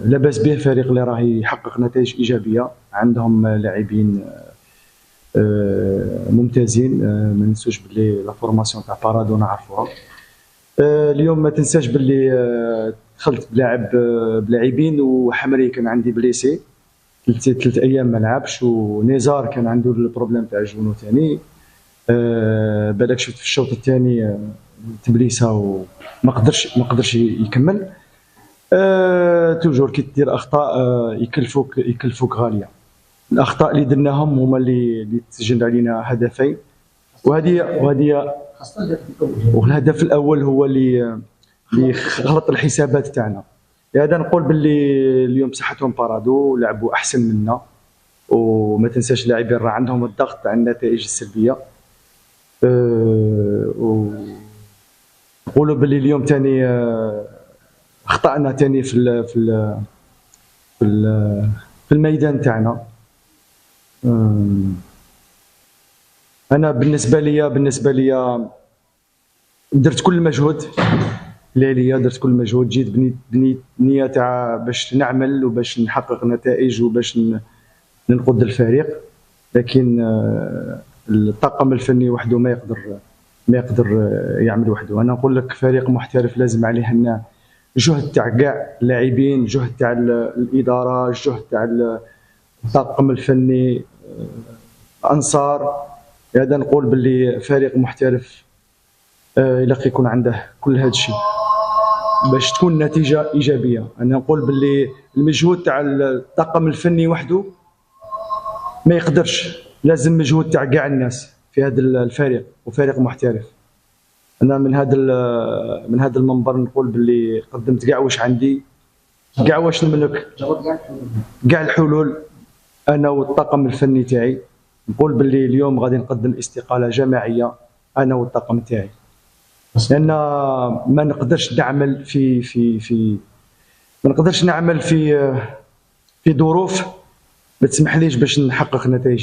لاباس به فريق اللي راه يحقق نتائج ايجابيه، عندهم لاعبين ممتازين. ما ننسوش باللي لا فورماسيون تاع بارادو نعرفوها. اليوم ما تنساش باللي دخلت بلاعبين، وحمري كان عندي بليسي 3 ايام ما لعبش، ونيزار كان عنده البروبليم تاع جونو ثاني. بالك شفت في الشوط الثاني تبليسه وما قدرش يكمل. توجور كي دير اخطاء يكلفوك غاليه. الاخطاء اللي درناهم هما اللي تسجل علينا هدفين، وهذه والهدف الاول هو اللي غلط الحسابات تاعنا. لهذا نقول باللي اليوم صحتهم بارادو، لعبوا احسن منا، وما تنساش اللاعبين راه عندهم الضغط على النتائج السلبيه. نقولوا باللي اليوم ثاني اخطانا ثاني في الميدان تاعنا. انا بالنسبه لي درت كل المجهود اللي عليا، درت كل المجهود، جيت بنيت نيه تاع باش نعمل وباش نحقق نتائج وباش ننقذ الفريق، لكن الطاقم الفني وحده ما يقدر يعمل وحده. انا نقول لك فريق محترف لازم عليه لنا جهد تاع كاع اللاعبين، جهد تاع الاداره، جهد تاع الطاقم الفني، انصار. هذا نقول باللي فريق محترف الا يكون عنده كل هذا الشيء باش تكون نتيجه ايجابيه. انا نقول باللي المجهود تاع الطاقم الفني وحده ما يقدرش، لازم مجهود تاع كاع الناس في هذا الفريق، وفريق محترف. انا من هذا المنبر نقول باللي قدمت كاع واش عندي، كاع واش نملك، كاع الحلول انا والطاقم الفني تاعي. نقول باللي اليوم غادي نقدم استقاله جماعيه انا والطاقم تاعي، لان ما نقدرش نعمل في ظروف ما تسمحليش باش نحقق نتائج.